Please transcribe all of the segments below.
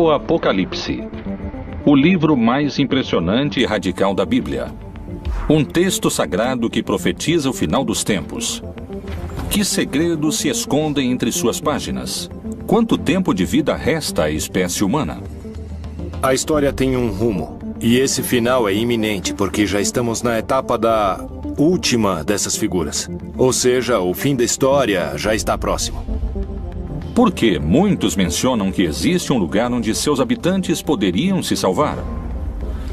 O Apocalipse, o livro mais impressionante e radical da Bíblia. Um texto sagrado que profetiza o final dos tempos. Que segredos se escondem entre suas páginas? Quanto tempo de vida resta à espécie humana? A história tem um rumo, e esse final é iminente, porque já estamos na etapa da última dessas figuras. Ou seja, o fim da história já está próximo. Por que muitos mencionam que existe um lugar onde seus habitantes poderiam se salvar?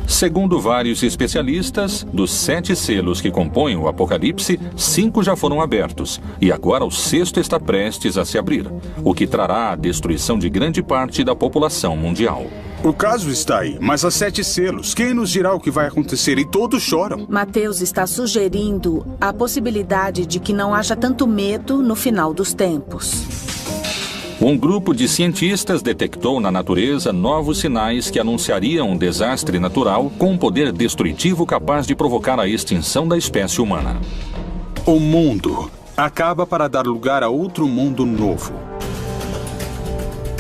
Segundo vários especialistas, dos 7 selos que compõem o Apocalipse, 5 já foram abertos, e agora o 6º está prestes a se abrir, o que trará a destruição de grande parte da população mundial. O caso está aí, mas há 7 selos. Quem nos dirá o que vai acontecer? E todos choram. Mateus está sugerindo a possibilidade de que não haja tanto medo no final dos tempos. Um grupo de cientistas detectou na natureza novos sinais que anunciariam um desastre natural com um poder destrutivo capaz de provocar a extinção da espécie humana. O mundo acaba para dar lugar a outro mundo novo.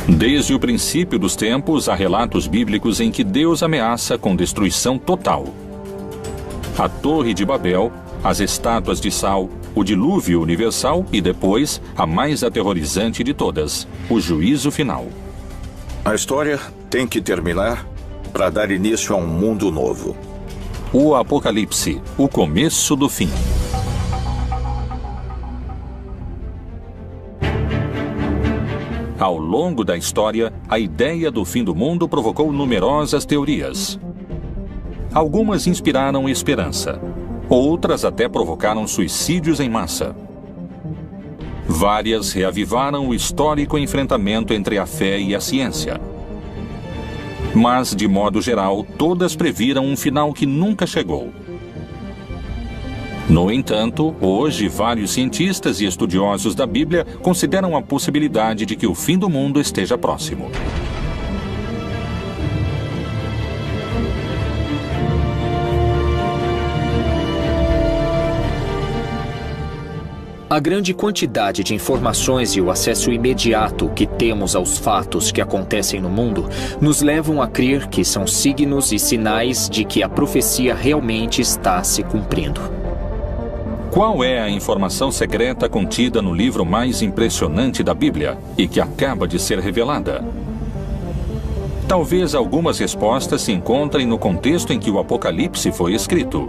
Desde o princípio dos tempos, há relatos bíblicos em que Deus ameaça com destruição total. A Torre de Babel, as estátuas de sal, o dilúvio universal e depois, a mais aterrorizante de todas, o juízo final. A história tem que terminar para dar início a um mundo novo. O Apocalipse, o começo do fim. Ao longo da história, a ideia do fim do mundo provocou numerosas teorias. Algumas inspiraram esperança. Outras até provocaram suicídios em massa. Várias reavivaram o histórico enfrentamento entre a fé e a ciência. Mas, de modo geral, todas previram um final que nunca chegou. No entanto, hoje, vários cientistas e estudiosos da Bíblia consideram a possibilidade de que o fim do mundo esteja próximo. A grande quantidade de informações e o acesso imediato que temos aos fatos que acontecem no mundo nos levam a crer que são signos e sinais de que a profecia realmente está se cumprindo. Qual é a informação secreta contida no livro mais impressionante da Bíblia e que acaba de ser revelada? Talvez algumas respostas se encontrem no contexto em que o Apocalipse foi escrito.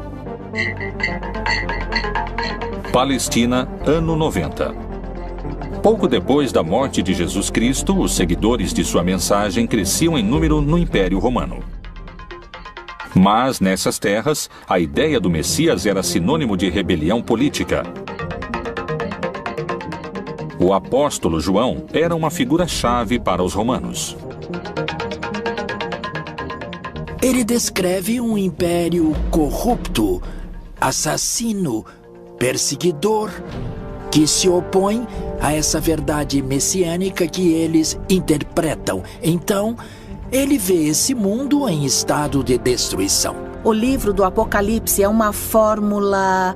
Palestina, ano 90. Pouco depois da morte de Jesus Cristo, os seguidores de sua mensagem cresciam em número no Império Romano. Mas, nessas terras, a ideia do Messias era sinônimo de rebelião política. O apóstolo João era uma figura-chave para os romanos. Ele descreve um império corrupto, assassino, perseguidor, que se opõe a essa verdade messiânica que eles interpretam. Então, ele vê esse mundo em estado de destruição. O livro do Apocalipse é uma fórmula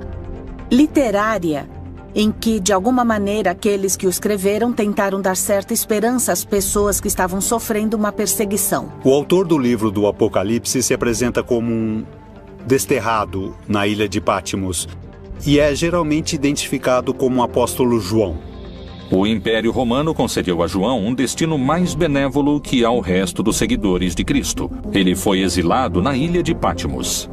literária em que, de alguma maneira, aqueles que o escreveram tentaram dar certa esperança às pessoas que estavam sofrendo uma perseguição. O autor do livro do Apocalipse se apresenta como um desterrado na ilha de Patmos e é geralmente identificado como o apóstolo João. O Império Romano concedeu a João um destino mais benévolo que ao resto dos seguidores de Cristo. Ele foi exilado na ilha de Patmos.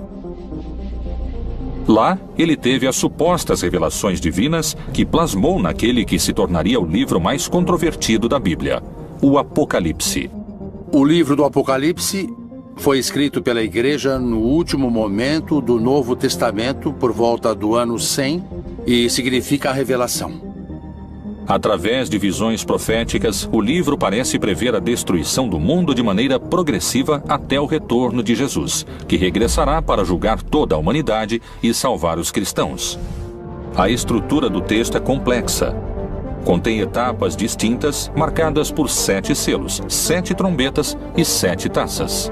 Lá, ele teve as supostas revelações divinas que plasmou naquele que se tornaria o livro mais controvertido da Bíblia, o Apocalipse. O livro do Apocalipse foi escrito pela Igreja no último momento do Novo Testamento, por volta do ano 100, e significa a revelação. Através de visões proféticas, o livro parece prever a destruição do mundo de maneira progressiva até o retorno de Jesus, que regressará para julgar toda a humanidade e salvar os cristãos. A estrutura do texto é complexa. Contém etapas distintas, marcadas por 7 selos, 7 trombetas e 7 taças.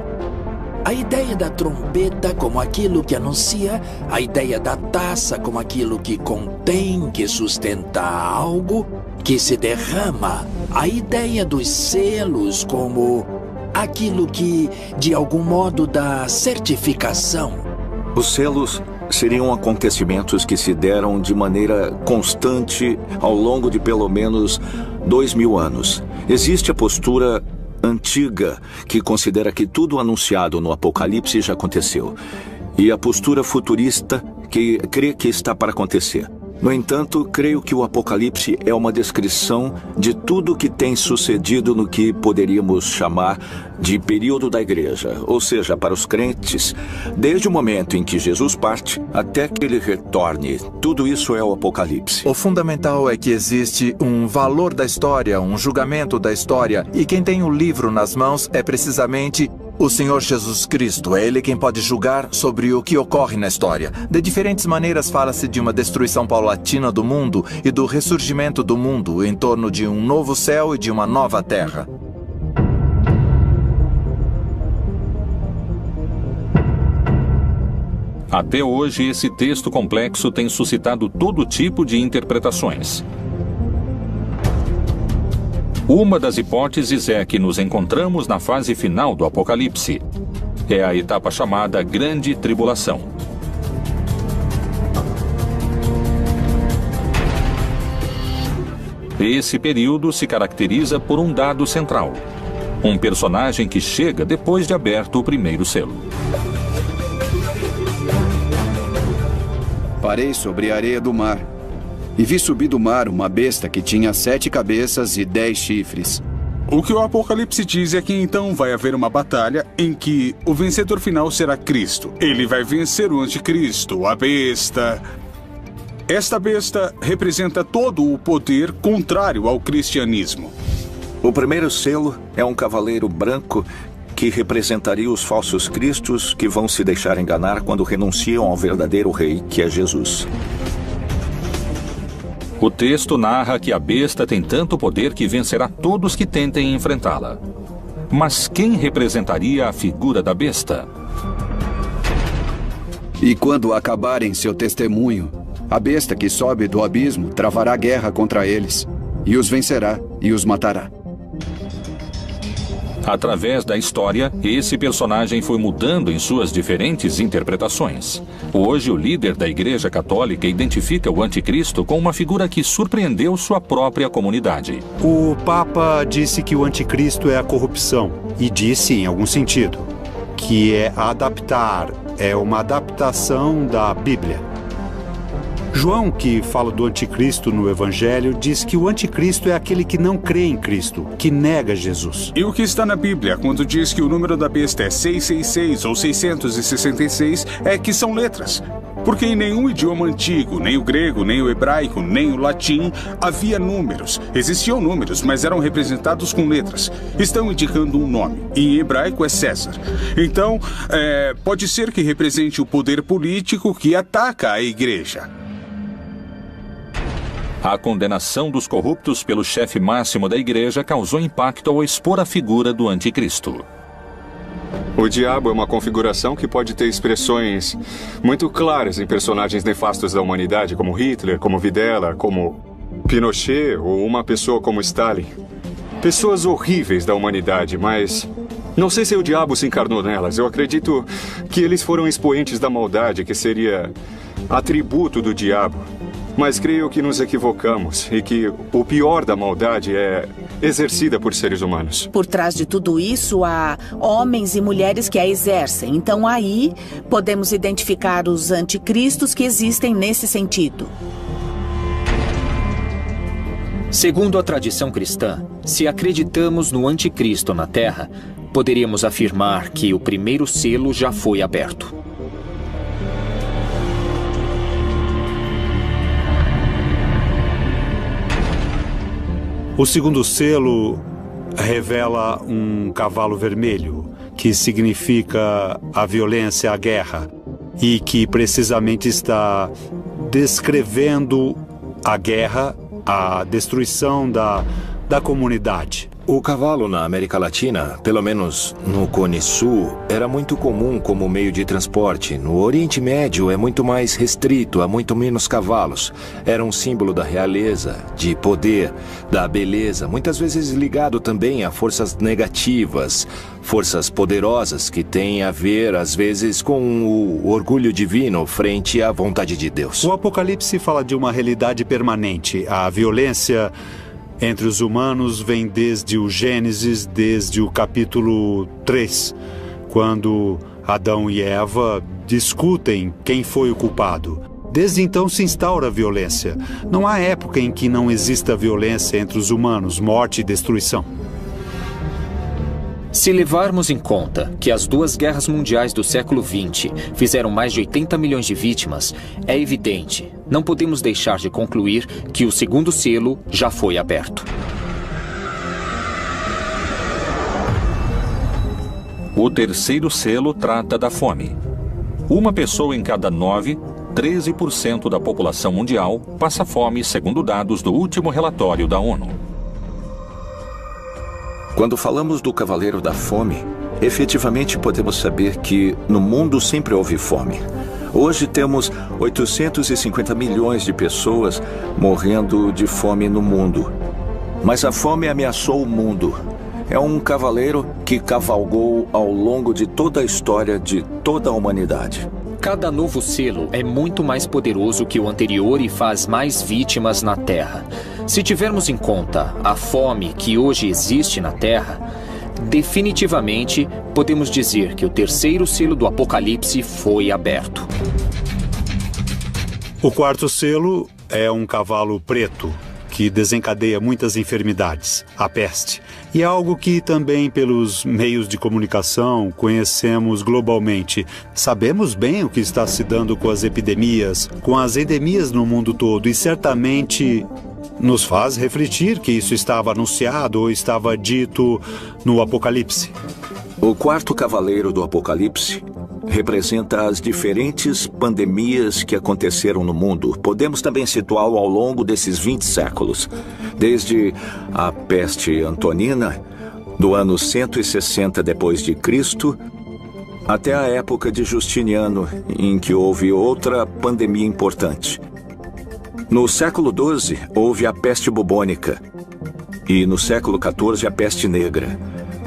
A ideia da trombeta como aquilo que anuncia, a ideia da taça como aquilo que contém, que sustenta algo, que se derrama, a ideia dos selos como aquilo que, de algum modo, dá certificação. Os selos seriam acontecimentos que se deram de maneira constante ao longo de pelo menos 2000 anos. Existe a postura antiga, que considera que tudo anunciado no Apocalipse já aconteceu, e a postura futurista, que crê que está para acontecer. No entanto, creio que o Apocalipse é uma descrição de tudo o que tem sucedido no que poderíamos chamar de período da igreja, ou seja, para os crentes, desde o momento em que Jesus parte até que ele retorne. Tudo isso é o Apocalipse. O fundamental é que existe um valor da história, um julgamento da história, e quem tem o livro nas mãos é precisamente o Senhor Jesus Cristo. É Ele quem pode julgar sobre o que ocorre na história. De diferentes maneiras fala-se de uma destruição paulatina do mundo e do ressurgimento do mundo em torno de um novo céu e de uma nova terra. Até hoje, esse texto complexo tem suscitado todo tipo de interpretações. Uma das hipóteses é que nos encontramos na fase final do Apocalipse. É a etapa chamada Grande Tribulação. Esse período se caracteriza por um dado central: um personagem que chega depois de aberto o primeiro selo. Parei sobre a areia do mar e vi subir do mar uma besta que tinha 7 cabeças e 10 chifres. O que o Apocalipse diz é que então vai haver uma batalha em que o vencedor final será Cristo. Ele vai vencer o anticristo, a besta. Esta besta representa todo o poder contrário ao cristianismo. O primeiro selo é um cavaleiro branco que representaria os falsos cristos que vão se deixar enganar quando renunciam ao verdadeiro rei, que é Jesus. O texto narra que a besta tem tanto poder que vencerá todos que tentem enfrentá-la. Mas quem representaria a figura da besta? E quando acabarem seu testemunho, a besta que sobe do abismo travará guerra contra eles, e os vencerá e os matará. Através da história, esse personagem foi mudando em suas diferentes interpretações. Hoje, o líder da Igreja Católica identifica o anticristo com uma figura que surpreendeu sua própria comunidade. O Papa disse que o anticristo é a corrupção, e disse, em algum sentido, que é adaptar, é uma adaptação da Bíblia. João, que fala do anticristo no Evangelho, diz que o anticristo é aquele que não crê em Cristo, que nega Jesus. E o que está na Bíblia, quando diz que o número da besta é 666 ou 666, é que são letras. Porque em nenhum idioma antigo, nem o grego, nem o hebraico, nem o latim, havia números. Existiam números, mas eram representados com letras. Estão indicando um nome. E em hebraico é César. Então, pode ser que represente o poder político que ataca a igreja. A condenação dos corruptos pelo chefe máximo da igreja causou impacto ao expor a figura do anticristo. O diabo é uma configuração que pode ter expressões muito claras em personagens nefastos da humanidade, como Hitler, como Videla, como Pinochet ou uma pessoa como Stalin. Pessoas horríveis da humanidade, mas não sei se o diabo se encarnou nelas. Eu acredito que eles foram expoentes da maldade, que seria atributo do diabo. Mas creio que nos equivocamos e que o pior da maldade é exercida por seres humanos. Por trás de tudo isso, há homens e mulheres que a exercem. Então aí podemos identificar os anticristos que existem nesse sentido. Segundo a tradição cristã, se acreditamos no anticristo na Terra, poderíamos afirmar que o primeiro selo já foi aberto. O segundo selo revela um cavalo vermelho, que significa a violência, a guerra, e que precisamente está descrevendo a guerra, a destruição da comunidade. O cavalo na América Latina, pelo menos no Cone Sul, era muito comum como meio de transporte. No Oriente Médio é muito mais restrito, há muito menos cavalos. Era um símbolo da realeza, de poder, da beleza, muitas vezes ligado também a forças negativas, forças poderosas que têm a ver, às vezes, com o orgulho divino frente à vontade de Deus. O Apocalipse fala de uma realidade permanente. A violência entre os humanos vem desde o Gênesis, desde o capítulo 3, quando Adão e Eva discutem quem foi o culpado. Desde então se instaura a violência. Não há época em que não exista violência entre os humanos, morte e destruição. Se levarmos em conta que as duas guerras mundiais do século XX fizeram mais de 80 milhões de vítimas, é evidente, não podemos deixar de concluir que o segundo selo já foi aberto. O terceiro selo trata da fome. Uma pessoa em cada 9, 13% da população mundial, passa fome, segundo dados do último relatório da ONU. Quando falamos do Cavaleiro da Fome, efetivamente podemos saber que no mundo sempre houve fome. Hoje temos 850 milhões de pessoas morrendo de fome no mundo. Mas a fome ameaçou o mundo. É um cavaleiro que cavalgou ao longo de toda a história de toda a humanidade. Cada novo selo é muito mais poderoso que o anterior e faz mais vítimas na Terra. Se tivermos em conta a fome que hoje existe na Terra, definitivamente podemos dizer que o terceiro selo do Apocalipse foi aberto. O quarto selo é um cavalo preto, que desencadeia muitas enfermidades, a peste. E é algo que também pelos meios de comunicação conhecemos globalmente. Sabemos bem o que está se dando com as epidemias, com as endemias no mundo todo, e certamente nos faz refletir que isso estava anunciado ou estava dito no Apocalipse. O quarto cavaleiro do Apocalipse representa as diferentes pandemias que aconteceram no mundo. Podemos também situá-lo ao longo desses 20 séculos, desde a peste antonina, do ano 160 depois de Cristo, até a época de Justiniano, em que houve outra pandemia importante. No século XII, houve a peste bubônica e no século XIV a peste negra.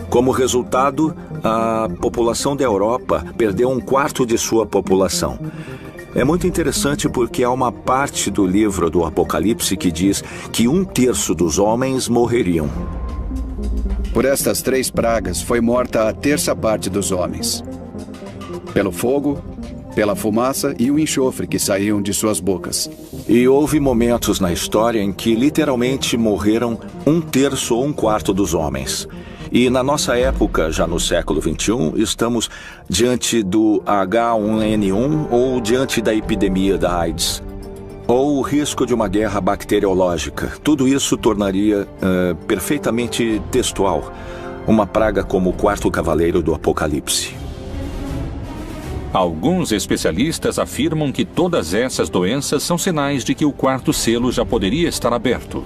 Como resultado, a população da Europa perdeu 1/4 de sua população. É muito interessante porque há uma parte do livro do Apocalipse que diz que 1/3 dos homens morreriam. Por estas 3 pragas foi morta a 1/3 parte dos homens. Pelo fogo, pela fumaça e o enxofre que saíam de suas bocas. E houve momentos na história em que literalmente morreram 1/3 ou 1/4 dos homens. E na nossa época, já no século XXI, estamos diante do H1N1 ou diante da epidemia da AIDS, ou o risco de uma guerra bacteriológica. Tudo isso tornaria perfeitamente textual uma praga como o quarto cavaleiro do Apocalipse. Alguns especialistas afirmam que todas essas doenças são sinais de que o quarto selo já poderia estar aberto.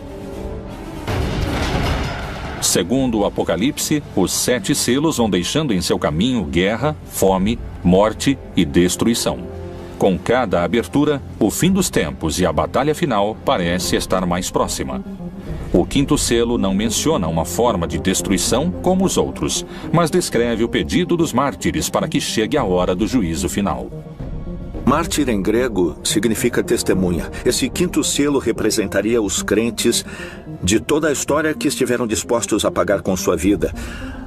Segundo o Apocalipse, os 7 selos vão deixando em seu caminho guerra, fome, morte e destruição. Com cada abertura, o fim dos tempos e a batalha final parece estar mais próxima. O quinto selo não menciona uma forma de destruição como os outros, mas descreve o pedido dos mártires para que chegue a hora do juízo final. Mártir em grego significa testemunha. Esse quinto selo representaria os crentes de toda a história que estiveram dispostos a pagar com sua vida.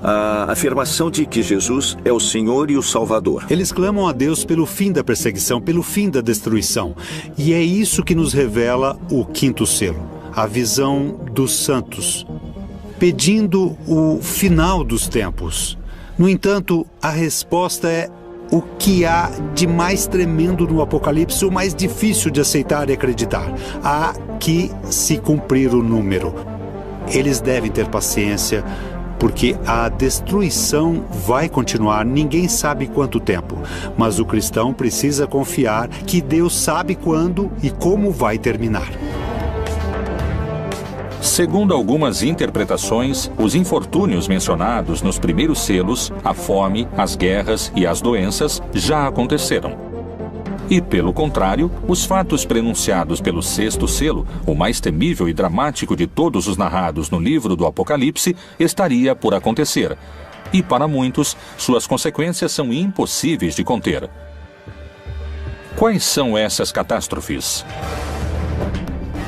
A afirmação de que Jesus é o Senhor e o Salvador. Eles clamam a Deus pelo fim da perseguição, pelo fim da destruição. E é isso que nos revela o quinto selo, a visão dos santos, pedindo o final dos tempos. No entanto, a resposta é o que há de mais tremendo no Apocalipse, o mais difícil de aceitar e acreditar. Há que se cumprir o número. Eles devem ter paciência, porque a destruição vai continuar, ninguém sabe quanto tempo. Mas o cristão precisa confiar que Deus sabe quando e como vai terminar. Segundo algumas interpretações, os infortúnios mencionados nos primeiros selos, a fome, as guerras e as doenças, já aconteceram. E, pelo contrário, os fatos prenunciados pelo sexto selo, o mais temível e dramático de todos os narrados no livro do Apocalipse, estaria por acontecer. E, para muitos, suas consequências são impossíveis de conter. Quais são essas catástrofes?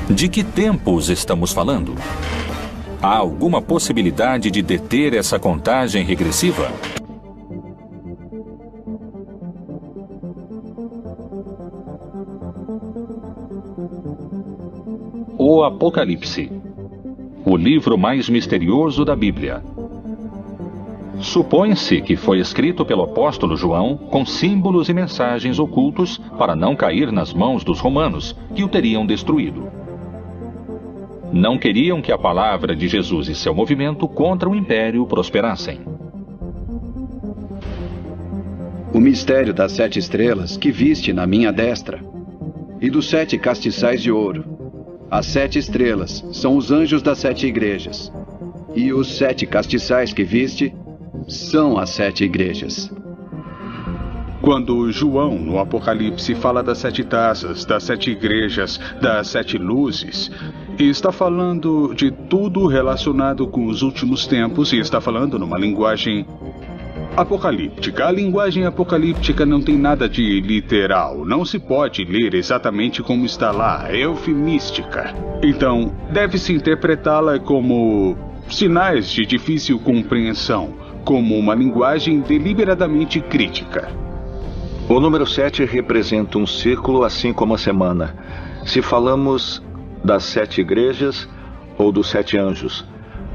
De que tempos estamos falando? Há alguma possibilidade de deter essa contagem regressiva? O Apocalipse, o livro mais misterioso da Bíblia. Supõe-se que foi escrito pelo apóstolo João com símbolos e mensagens ocultos para não cair nas mãos dos romanos, que o teriam destruído. Não queriam que a palavra de Jesus e seu movimento contra o império prosperassem. O mistério das 7 estrelas que viste na minha destra e dos 7 castiçais de ouro. As 7 estrelas são os anjos das 7 igrejas, e os 7 castiçais que viste são as 7 igrejas. Quando João, no Apocalipse, fala das 7 taças, das 7 igrejas, das 7 luzes, está falando de tudo relacionado com os últimos tempos e está falando numa linguagem apocalíptica. A linguagem apocalíptica não tem nada de literal, não se pode ler exatamente como está lá, é eufemística. Então, deve-se interpretá-la como sinais de difícil compreensão, como uma linguagem deliberadamente crítica. O número 7 representa um círculo, assim como a semana. Se falamos das 7 igrejas ou dos 7 anjos,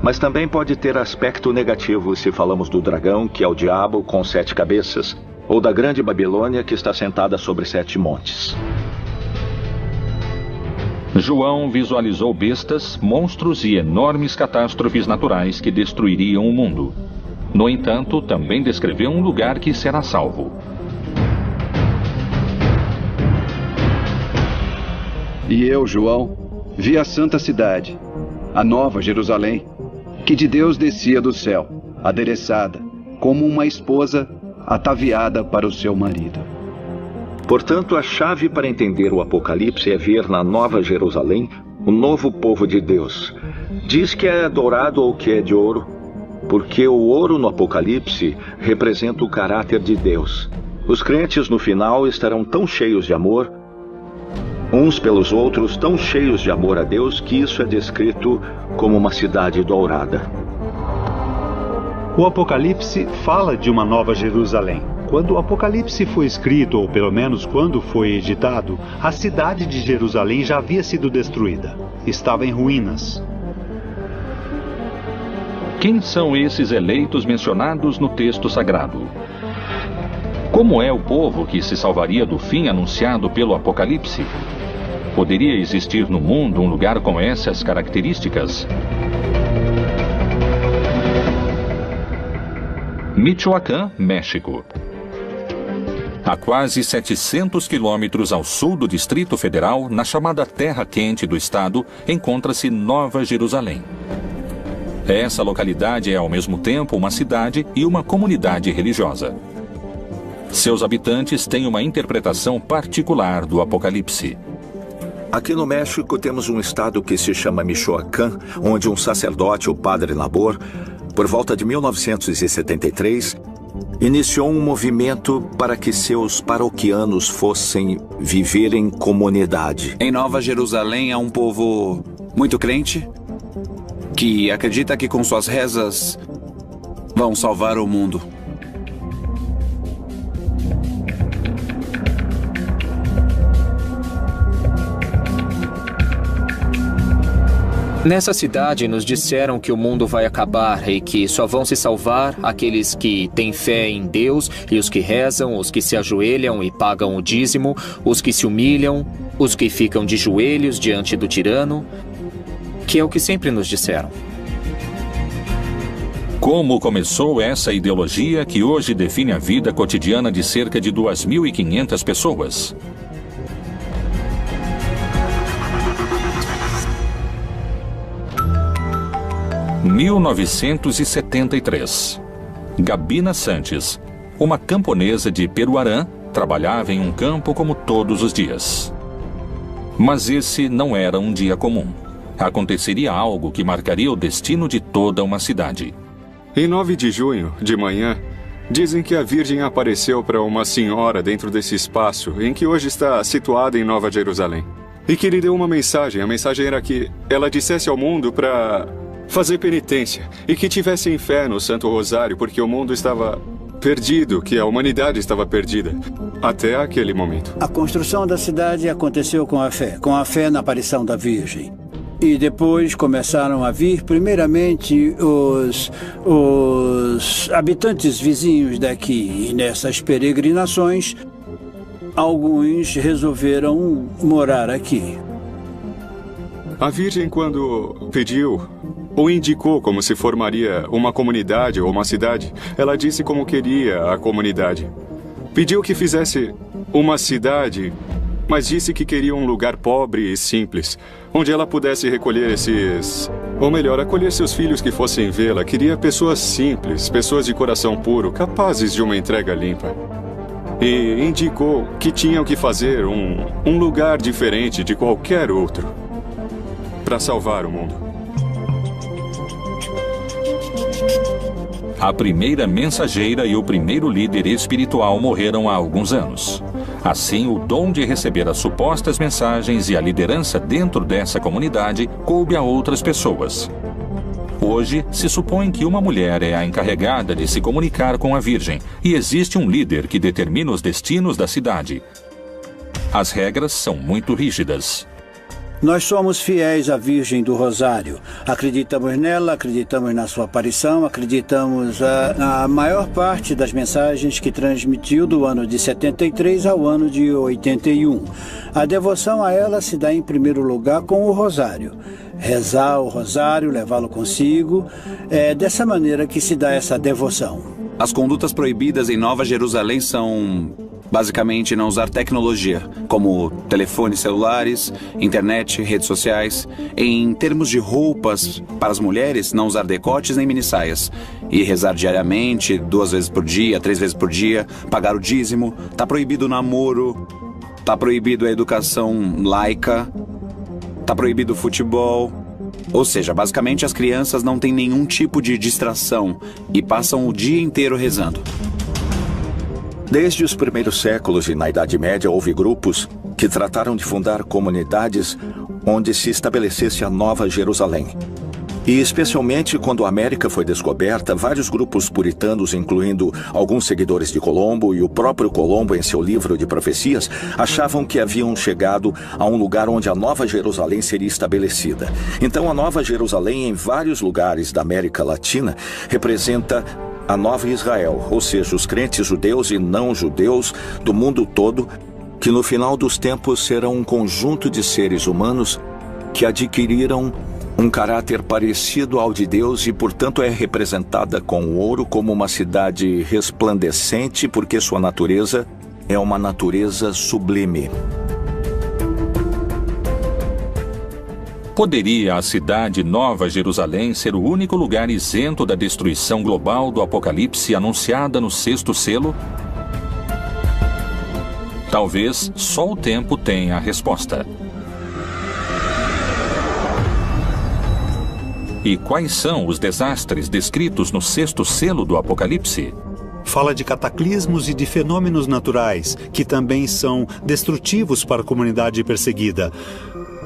mas também pode ter aspecto negativo se falamos do dragão, que é o diabo com 7 cabeças, ou da grande Babilônia, que está sentada sobre 7 montes. João visualizou bestas, monstros e enormes catástrofes naturais que destruiriam o mundo. No entanto, também descreveu um lugar que será salvo. E eu, João, vi a santa cidade, a nova Jerusalém, que de Deus descia do céu, adereçada, como uma esposa ataviada para o seu marido. Portanto, a chave para entender o Apocalipse é ver na Nova Jerusalém o novo povo de Deus. Diz que é dourado ou que é de ouro, porque o ouro no Apocalipse representa o caráter de Deus. Os crentes no final estarão tão cheios de amor, uns pelos outros, tão cheios de amor a Deus, que isso é descrito como uma cidade dourada. O Apocalipse fala de uma nova Jerusalém. Quando o Apocalipse foi escrito, ou pelo menos quando foi editado, a cidade de Jerusalém já havia sido destruída. Estava em ruínas. Quem são esses eleitos mencionados no texto sagrado? Como é o povo que se salvaria do fim anunciado pelo Apocalipse? Poderia existir no mundo um lugar com essas características? Michoacán, México. A quase 700 quilômetros ao sul do Distrito Federal, na chamada Terra Quente do estado, encontra-se Nova Jerusalém. Essa localidade é ao mesmo tempo uma cidade e uma comunidade religiosa. Seus habitantes têm uma interpretação particular do Apocalipse. Aqui no México temos um estado que se chama Michoacán, onde um sacerdote, o Padre Labor, por volta de 1973, iniciou um movimento para que seus paroquianos fossem viver em comunidade. Em Nova Jerusalém há um povo muito crente que acredita que com suas rezas vão salvar o mundo. Nessa cidade nos disseram que o mundo vai acabar e que só vão se salvar aqueles que têm fé em Deus e os que rezam, os que se ajoelham e pagam o dízimo, os que se humilham, os que ficam de joelhos diante do tirano, que é o que sempre nos disseram. Como começou essa ideologia que hoje define a vida cotidiana de cerca de 2.500 pessoas? 1973. Gabina Santos, uma camponesa de Peruarã, trabalhava em um campo como todos os dias. Mas esse não era um dia comum. Aconteceria algo que marcaria o destino de toda uma cidade. Em 9 de junho, de manhã, dizem que a Virgem apareceu para uma senhora dentro desse espaço em que hoje está situada em Nova Jerusalém. E que lhe deu uma mensagem. A mensagem era que ela dissesse ao mundo para fazer penitência e que tivessem fé no Santo Rosário, porque o mundo estava perdido, que a humanidade estava perdida, até aquele momento. A construção da cidade aconteceu com a fé na aparição da Virgem. E depois começaram a vir, primeiramente, os habitantes vizinhos daqui. E nessas peregrinações, alguns resolveram morar aqui. A Virgem, quando pediu ou indicou como se formaria uma comunidade ou uma cidade, ela disse como queria a comunidade. Pediu que fizesse uma cidade, mas disse que queria um lugar pobre e simples, onde ela pudesse recolher acolher seus filhos que fossem vê-la. Queria pessoas simples, pessoas de coração puro, capazes de uma entrega limpa. E indicou que tinham que fazer um lugar diferente de qualquer outro para salvar o mundo. A primeira mensageira e o primeiro líder espiritual morreram há alguns anos. Assim, o dom de receber as supostas mensagens e a liderança dentro dessa comunidade coube a outras pessoas. Hoje, se supõe que uma mulher é a encarregada de se comunicar com a Virgem e existe um líder que determina os destinos da cidade. As regras são muito rígidas. Nós somos fiéis à Virgem do Rosário. Acreditamos nela, acreditamos na sua aparição, acreditamos na maior parte das mensagens que transmitiu do ano de 73 ao ano de 81. A devoção a ela se dá em primeiro lugar com o Rosário. Rezar o Rosário, levá-lo consigo, é dessa maneira que se dá essa devoção. As condutas proibidas em Nova Jerusalém são basicamente não usar tecnologia, como telefones celulares, internet, redes sociais. Em termos de roupas, para as mulheres, não usar decotes nem minissaias. E rezar diariamente, 2 vezes por dia, 3 vezes por dia, pagar o dízimo. Tá proibido o namoro, tá proibido a educação laica, tá proibido o futebol. Ou seja, basicamente as crianças não têm nenhum tipo de distração e passam o dia inteiro rezando. Desde os primeiros séculos e na Idade Média houve grupos que trataram de fundar comunidades onde se estabelecesse a Nova Jerusalém. E especialmente quando a América foi descoberta, vários grupos puritanos, incluindo alguns seguidores de Colombo e o próprio Colombo em seu livro de profecias, achavam que haviam chegado a um lugar onde a Nova Jerusalém seria estabelecida. Então a Nova Jerusalém em vários lugares da América Latina representa a Nova Israel, ou seja, os crentes judeus e não judeus do mundo todo, que no final dos tempos serão um conjunto de seres humanos que adquiriram um caráter parecido ao de Deus e, portanto, é representada com ouro como uma cidade resplandecente, porque sua natureza é uma natureza sublime. Poderia a cidade Nova Jerusalém ser o único lugar isento da destruição global do Apocalipse anunciada no 6º selo? Talvez só o tempo tenha a resposta. E quais são os desastres descritos no 6º selo do Apocalipse? Fala de cataclismos e de fenômenos naturais, que também são destrutivos para a comunidade perseguida,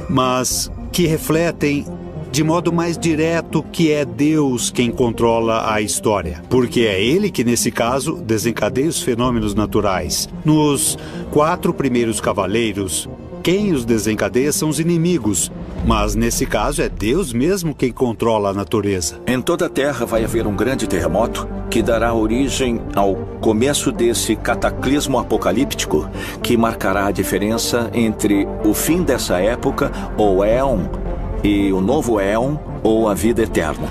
mas que refletem de modo mais direto que é Deus quem controla a história. Porque é Ele que, nesse caso, desencadeia os fenômenos naturais. Nos 4 primeiros cavaleiros, quem os desencadeia são os inimigos. Mas, nesse caso, é Deus mesmo quem controla a natureza. Em toda a Terra vai haver um grande terremoto que dará origem ao começo desse cataclismo apocalíptico que marcará a diferença entre o fim dessa época, ou éon, e o novo éon, ou a vida eterna.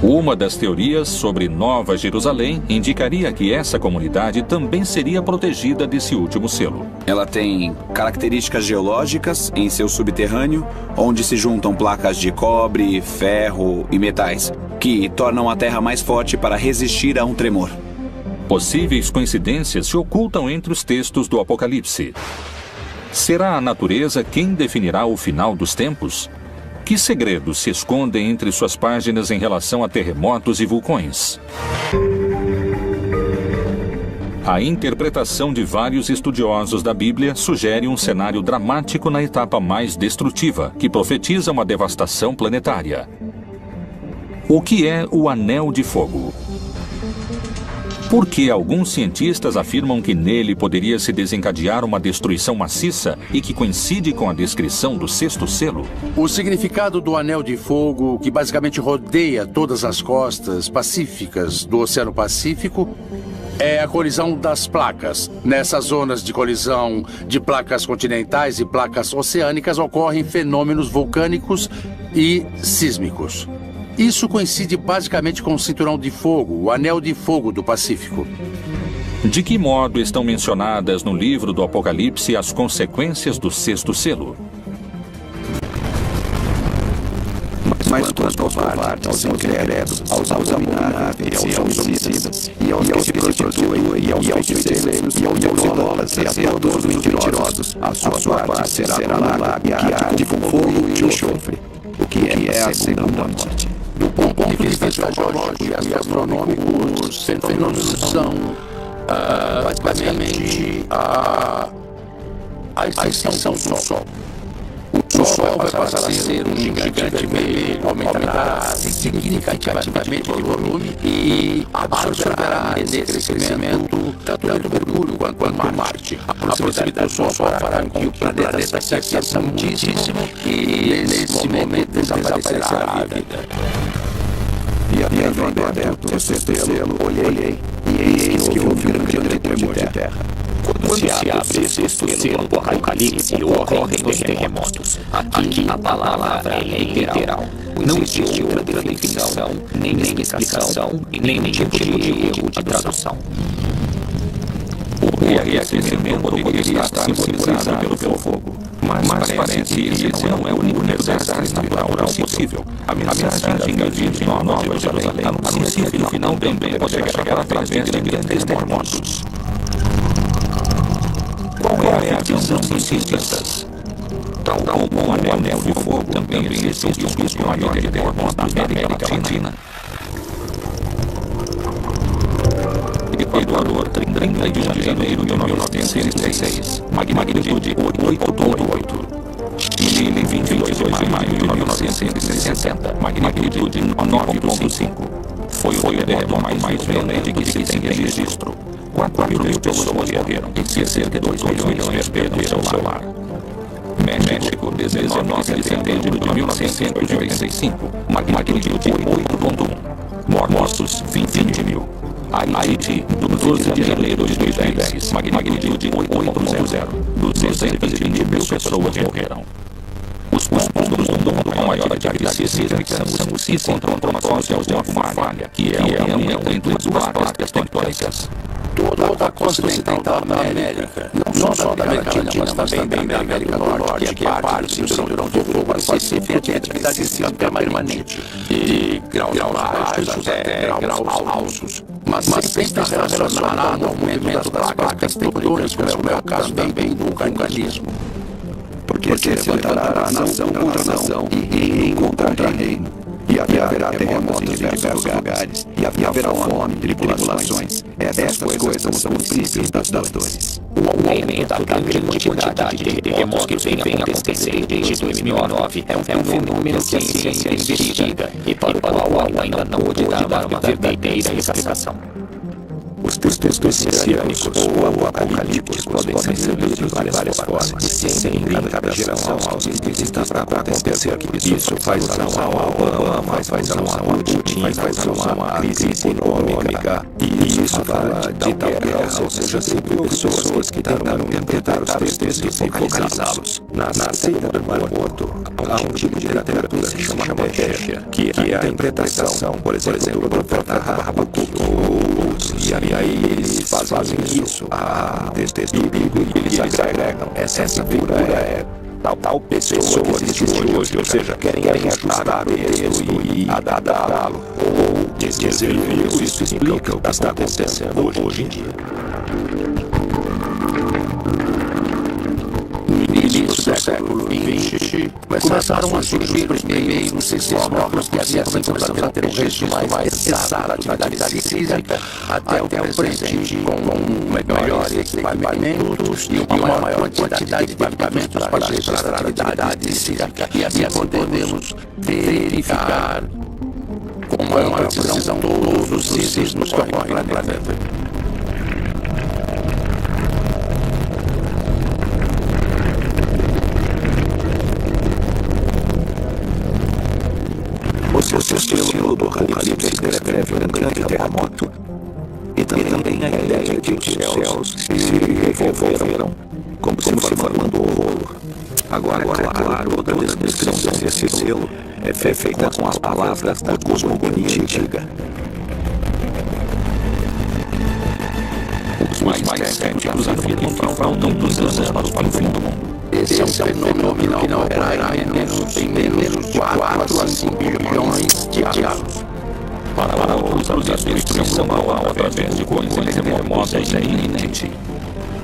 Uma das teorias sobre Nova Jerusalém indicaria que essa comunidade também seria protegida desse último selo. Ela tem características geológicas em seu subterrâneo, onde se juntam placas de cobre, ferro e metais, que tornam a terra mais forte para resistir a um tremor. Possíveis coincidências se ocultam entre os textos do Apocalipse. Será a natureza quem definirá o final dos tempos? Que segredos se escondem entre suas páginas em relação a terremotos e vulcões? A interpretação de vários estudiosos da Bíblia sugere um cenário dramático na etapa mais destrutiva, que profetiza uma devastação planetária. O que é o Anel de Fogo? Por que alguns cientistas afirmam que nele poderia se desencadear uma destruição maciça e que coincide com a descrição do sexto selo? O significado do Anel de Fogo, que basicamente rodeia todas as costas pacíficas do Oceano Pacífico, é a colisão das placas. Nessas zonas de colisão de placas continentais e placas oceânicas ocorrem fenômenos vulcânicos e sísmicos. Isso coincide basicamente com o Cinturão de Fogo, o Anel de Fogo do Pacífico. De que modo estão mencionadas no livro do Apocalipse as consequências do sexto selo? Mas quanto aos covardes, aos incrédulos, aos abomináveis e aos homicidas, e aos que se prostituem, e aos feiticeiros, e aos idólatras, e a todos os mentirosos, a sua parte será no lago que arde com fogo e enxofre, o que é a segunda morte. Do ponto de vista geológico e astronômico, os fenômenos são basicamente a extinção do Sol. O Sol vai passar a ser um gigante vermelho, aumentará significativamente de volume e absorverá nesse crescimento tanto o Mercúrio quanto Marte. A proximidade do Sol fará com que o planeta se aqueça muitíssimo e nesse momento desaparecerá a vida. E havendo aberto o sexto selo, olhei, e eis que houve um grande tremor de terra. Quando se abre esse sexto selo do Apocalipse, ocorrem terremotos. Aqui a palavra é literal. Não existe outra definição, nem explicação, e nem tipo de erro de tradução. O reaquecimento poderia estar simbolizado pelo fogo, mas parece que esse não é o único desastre natural possível. A mensagem da de Nova Jerusalém anuncia que no final também pode chegar através de grandes terremotos. Qual é a visão dos cientistas? Tal como o Anel de Fogo também existe um risco maior de terremotos na América Latina. Equador, 30 de janeiro de 1936, magnitude 8.8. Chile, 22 de maio de 1960, magnitude 9.5. Foi o terremoto mais violento que se tem registro. 4 mil pessoas morreram e cerca de 2 milhões perderam seu lar. México, 19 de setembro de 1985, magnitude 8.1. Mortos, 20 mil. Haiti, 12 de janeiro de 2010, magnitude 8.0. 220 mil pessoas morreram. Os povos do mundo com maior atividade sísmica se encontram próximos de uma falha, que é a união entre duas placas tectônicas. Toda a costa ocidental da América, não só da América Latina, mas também da América do Norte, que é parte do Cinturão de Fogo do Pacífico, tem atividade sísmica permanente, de graus baixos até graus altos, mas sempre está relacionado ao movimento das placas tectônicas, como é o caso também do vulcanismo. Porque se levantará nação contra nação e reino contra reino. E haverá terremotos em diversos lugares. E haverá fome, tribulações. Essas coisas são os princípios das dores. O aumento da grande quantidade de terremotos que vem acontecendo desde 2009 é um fenômeno que a ciência investiga e para o qual ainda não pôde dar uma verdadeira explicação. Os textos messiânicos ou apocalípticos podem ser lidos de várias formas, e sempre em cada geração alguém está para acontecer. Isso faz alusão ao Obama, faz alusão ao Putin, faz alusão à crise econômica, e isso fala de tal guerra, ou seja, sempre pessoas que tentaram interpretar os textos e focalizá-los. Na seita do Mar Morto, há um tipo de literatura que se chama Pesher, que é a interpretação, por exemplo, do profeta Habacuque. E aí eles fazem isso, texto bíblico, e eles agregam. Essa figura é tal pessoa que existe hoje, ou seja, querem ajustar o texto e adaptá-lo, ou dizer isso explica o que está acontecendo hoje em dia. No início do século XX, começaram a surgir os primeiros sismógrafos que havia começado a ter um registro mais exato da atividade sísmica até o presente, com melhores equipamentos e uma maior quantidade de equipamentos para registrar a atividade sísmica. E assim podemos verificar com maior precisão todos os sismos que ocorrem no planeta. O sistema do Apocalipse descreve um grande terremoto e também a ideia de que os céus se revolveram como se formando um rolo. Agora, claro, toda a descrição desse selo é feita com as palavras da cosmogonia antiga. Os mais céticos afirmam que faltam 2 anos para o fim do mundo. Esse é um fenômeno que não ocorrerá em menos de 4 a 5 bilhões de anos. Para outros, a destruição global através de coisas terremotos é iminente.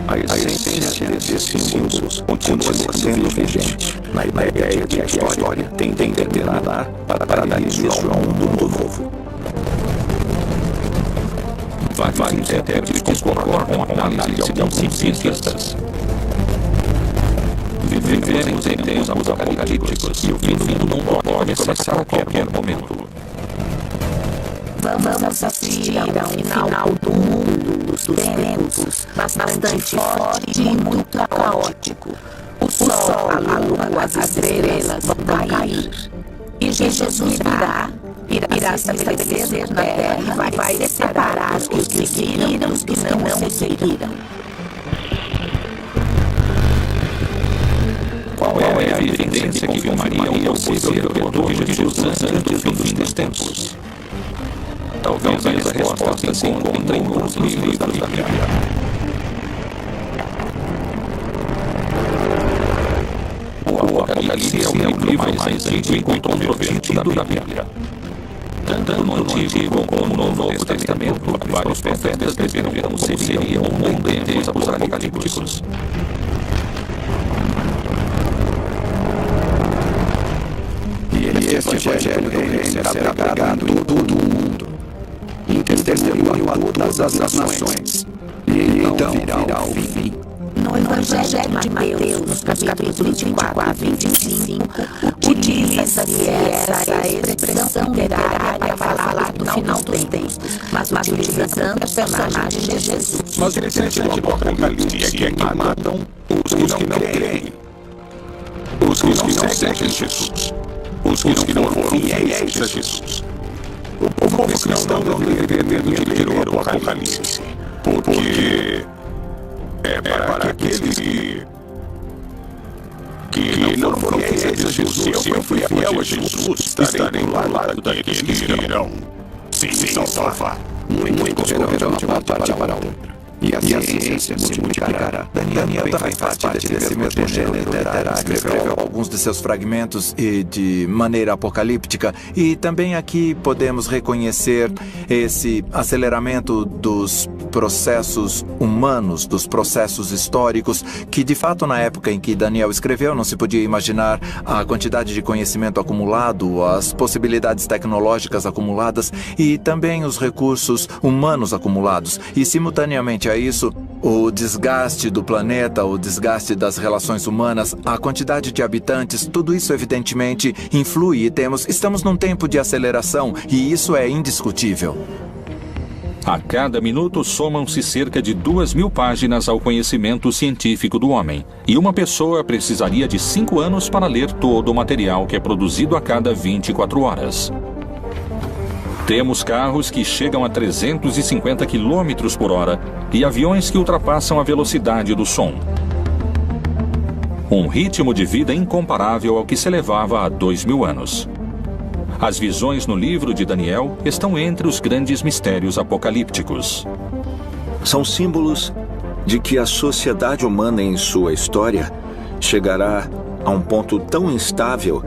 A essência desses símbolos continua sendo vigente na ideia de que a história tem que terminar para dar início a um mundo novo. Vários intérpretes concordam com a análise de alguns cientistas. Vivemos em tempos apocalípticos e o fim do mundo pode começar a qualquer momento. Vamos assistir a um final do mundo dos tempos bastante forte e muito caótico. O sol, a lua, as estrelas vão cair. E Jesus irá se estabelecer na terra e vai separar os que seguiram dos que não seguiram. Qual é a evidência que confirmaria um possível retorno de Jesus antes do fim dos tempos? Talvez a resposta se encontre nos livros da Bíblia. O Apocalipse é o livro mais antigo e controvertido da Bíblia. Tanto no Antigo como no Novo Testamento, vários profetas descreveram como seria o mundo em tempos apocalípticos. Este evangelho será pregado em todo o mundo, em testemunho a todas as nações, e então virá o fim. No Evangelho de Mateus, capítulos 24 e 25, utiliza-se essa expressão literária para falar do final dos tempos, mas utilizando o personagem de Jesus. Mas o interessante do Apocalipse é que matam os que não creem, os que não seguem Jesus. Os que não foram fiéis a Jesus. O povo cristão não deve ter medo de ler o Apocalipse, porque é para aqueles que não foram fiéis a Jesus. Se eu fui fiel a Jesus, estarei do lado daqueles que irão se salvar. Muitos correrão de uma parte para outra. E a ciência multiplicará. Daniel também faz parte desse mesmo gênero literário. Escreveu alguns de seus fragmentos e de maneira apocalíptica. E também aqui podemos reconhecer esse aceleramento dos processos humanos, dos processos históricos, que de fato na época em que Daniel escreveu não se podia imaginar a quantidade de conhecimento acumulado, as possibilidades tecnológicas acumuladas e também os recursos humanos acumulados. E simultaneamente a isso, o desgaste do planeta, o desgaste das relações humanas, a quantidade de habitantes, tudo isso evidentemente influi e estamos num tempo de aceleração e isso é indiscutível. A cada minuto somam-se cerca de 2.000 páginas ao conhecimento científico do homem, e uma pessoa precisaria de 5 anos para ler todo o material que é produzido a cada 24 horas. Temos carros que chegam a 350 km por hora e aviões que ultrapassam a velocidade do som. Um ritmo de vida incomparável ao que se levava há 2.000 anos. As visões no livro de Daniel estão entre os grandes mistérios apocalípticos. São símbolos de que a sociedade humana em sua história chegará a um ponto tão instável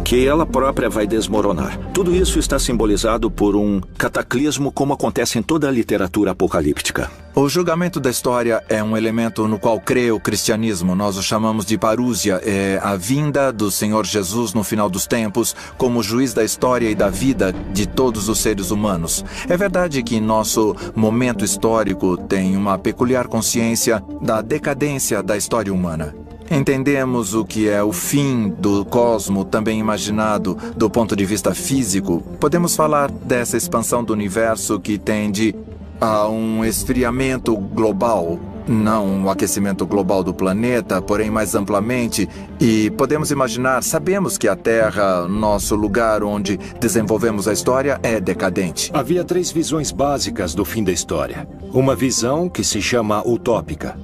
que ela própria vai desmoronar. Tudo isso está simbolizado por um cataclismo, como acontece em toda a literatura apocalíptica. O julgamento da história é um elemento no qual crê o cristianismo. Nós o chamamos de parúsia. É a vinda do Senhor Jesus no final dos tempos como juiz da história e da vida de todos os seres humanos. É verdade que nosso momento histórico tem uma peculiar consciência da decadência da história humana. Entendemos o que é o fim do cosmo, também imaginado do ponto de vista físico. Podemos falar dessa expansão do universo que tende a um esfriamento global, não o aquecimento global do planeta, porém mais amplamente. E podemos imaginar, sabemos que a Terra, nosso lugar onde desenvolvemos a história, é decadente. Havia 3 visões básicas do fim da história. Uma visão que se chama utópica,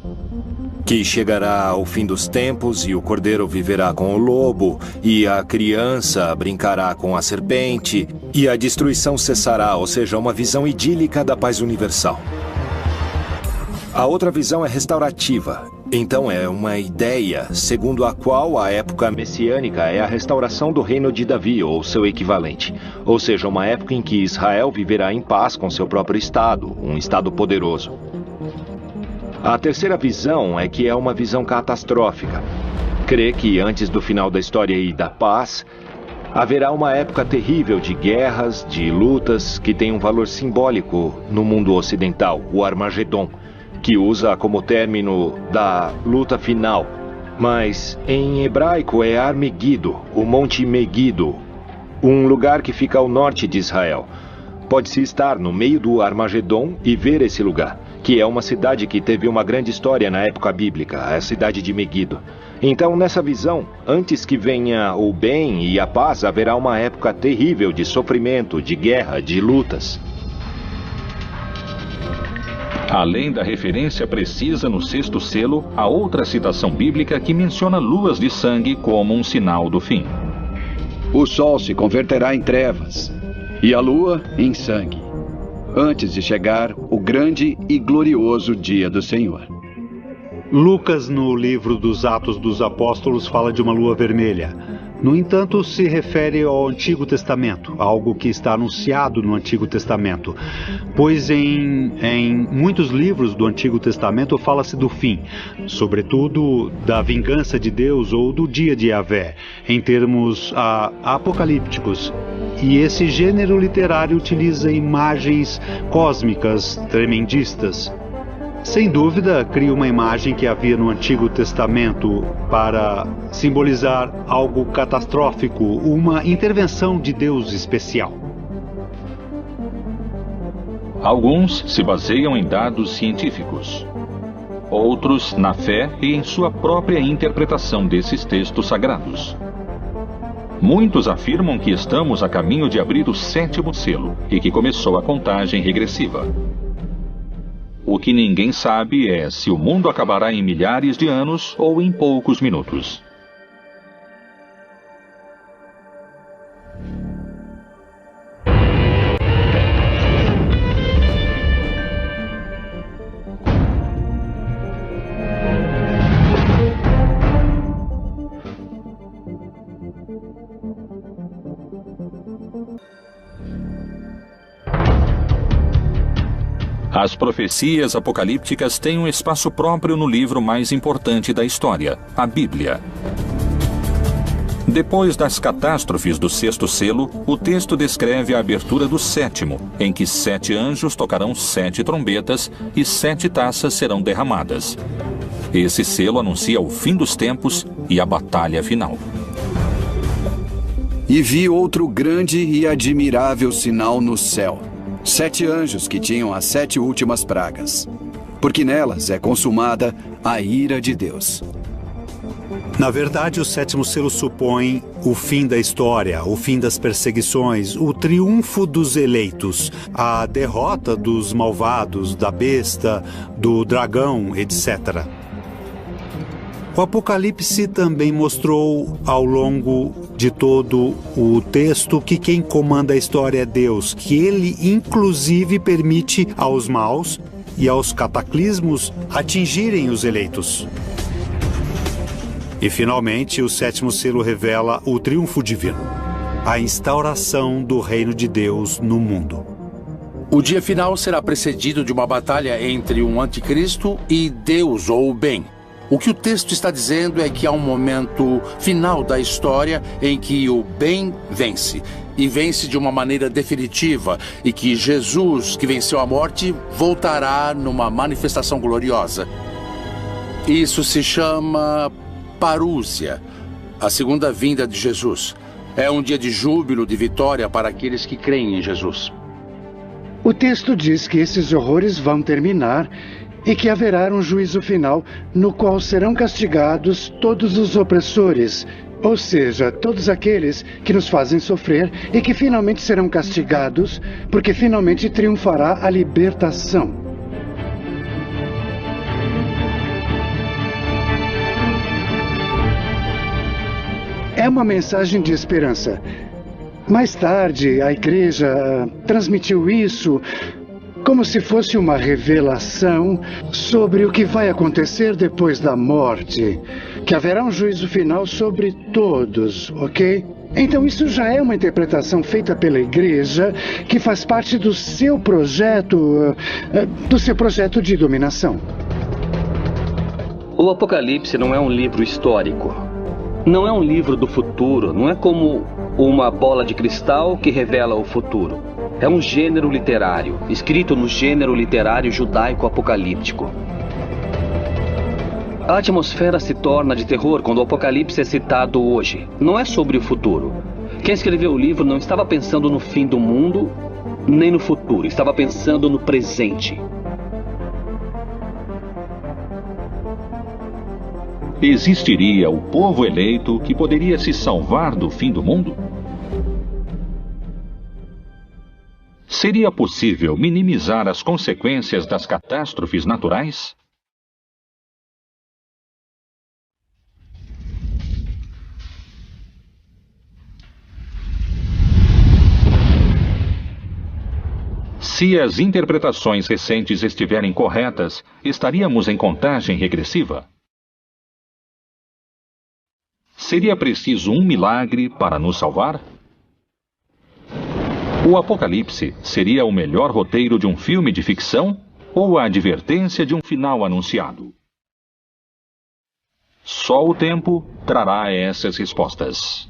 que chegará ao fim dos tempos e o cordeiro viverá com o lobo, e a criança brincará com a serpente, e a destruição cessará, ou seja, uma visão idílica da paz universal. A outra visão é restaurativa. Então é uma ideia segundo a qual a época messiânica é a restauração do reino de Davi, ou seu equivalente. Ou seja, uma época em que Israel viverá em paz com seu próprio estado, um estado poderoso. A terceira visão é que é uma visão catastrófica. Crê que antes do final da história e da paz, haverá uma época terrível de guerras, de lutas, que tem um valor simbólico no mundo ocidental, o Armagedon, que usa como término da luta final. Mas em hebraico é Ar-Megido, o Monte Megido, um lugar que fica ao norte de Israel. Pode-se estar no meio do Armagedon e ver esse lugar, que é uma cidade que teve uma grande história na época bíblica, a cidade de Megido. Então, nessa visão, antes que venha o bem e a paz, haverá uma época terrível de sofrimento, de guerra, de lutas. Além da referência precisa no 6º selo, há outra citação bíblica que menciona luas de sangue como um sinal do fim. O sol se converterá em trevas e a lua em sangue, antes de chegar o grande e glorioso dia do Senhor. Lucas, no livro dos Atos dos Apóstolos, fala de uma lua vermelha. No entanto, se refere ao Antigo Testamento, algo que está anunciado no Antigo Testamento, pois em muitos livros do Antigo Testamento fala-se do fim, sobretudo da vingança de Deus ou do dia de Yahvé, em termos apocalípticos. E esse gênero literário utiliza imagens cósmicas tremendistas. Sem dúvida, cria uma imagem que havia no Antigo Testamento para simbolizar algo catastrófico, uma intervenção de Deus especial. Alguns se baseiam em dados científicos. Outros na fé e em sua própria interpretação desses textos sagrados. Muitos afirmam que estamos a caminho de abrir o 7º selo e que começou a contagem regressiva. O que ninguém sabe é se o mundo acabará em milhares de anos ou em poucos minutos. As profecias apocalípticas têm um espaço próprio no livro mais importante da história, a Bíblia. Depois das catástrofes do 6º selo, o texto descreve a abertura do 7º, em que 7 anjos tocarão 7 trombetas e 7 taças serão derramadas. Esse selo anuncia o fim dos tempos e a batalha final. E vi outro grande e admirável sinal no céu. 7 anjos que tinham as 7 últimas pragas, porque nelas é consumada a ira de Deus. Na verdade, o 7º selo supõe o fim da história, o fim das perseguições, o triunfo dos eleitos, a derrota dos malvados, da besta, do dragão, etc. O Apocalipse também mostrou ao longo de todo o texto que quem comanda a história é Deus, que ele inclusive permite aos maus e aos cataclismos atingirem os eleitos. E finalmente o 7º selo revela o triunfo divino, a instauração do reino de Deus no mundo. O dia final será precedido de uma batalha entre um anticristo e Deus ou o bem. O que o texto está dizendo é que há um momento final da história em que o bem vence, e vence de uma maneira definitiva, e que Jesus, que venceu a morte, voltará numa manifestação gloriosa. Isso se chama Parúzia, a segunda vinda de Jesus. É um dia de júbilo, de vitória para aqueles que creem em Jesus. O texto diz que esses horrores vão terminar e que haverá um juízo final no qual serão castigados todos os opressores, ou seja, todos aqueles que nos fazem sofrer, e que finalmente serão castigados porque finalmente triunfará a libertação. É uma mensagem de esperança. Mais tarde, a igreja transmitiu isso como se fosse uma revelação sobre o que vai acontecer depois da morte, que haverá um juízo final sobre todos, ok? Então isso já é uma interpretação feita pela igreja que faz parte do seu projeto de dominação. O Apocalipse não é um livro histórico. Não é um livro do futuro, não é como uma bola de cristal que revela o futuro. É um gênero literário, escrito no gênero literário judaico-apocalíptico. A atmosfera se torna de terror quando o Apocalipse é citado hoje. Não é sobre o futuro. Quem escreveu o livro não estava pensando no fim do mundo, nem no futuro. Estava pensando no presente. Existiria o povo eleito que poderia se salvar do fim do mundo? Seria possível minimizar as consequências das catástrofes naturais? Se as interpretações recentes estiverem corretas, estaríamos em contagem regressiva? Seria preciso um milagre para nos salvar? O Apocalipse seria o melhor roteiro de um filme de ficção ou a advertência de um final anunciado? Só o tempo trará essas respostas.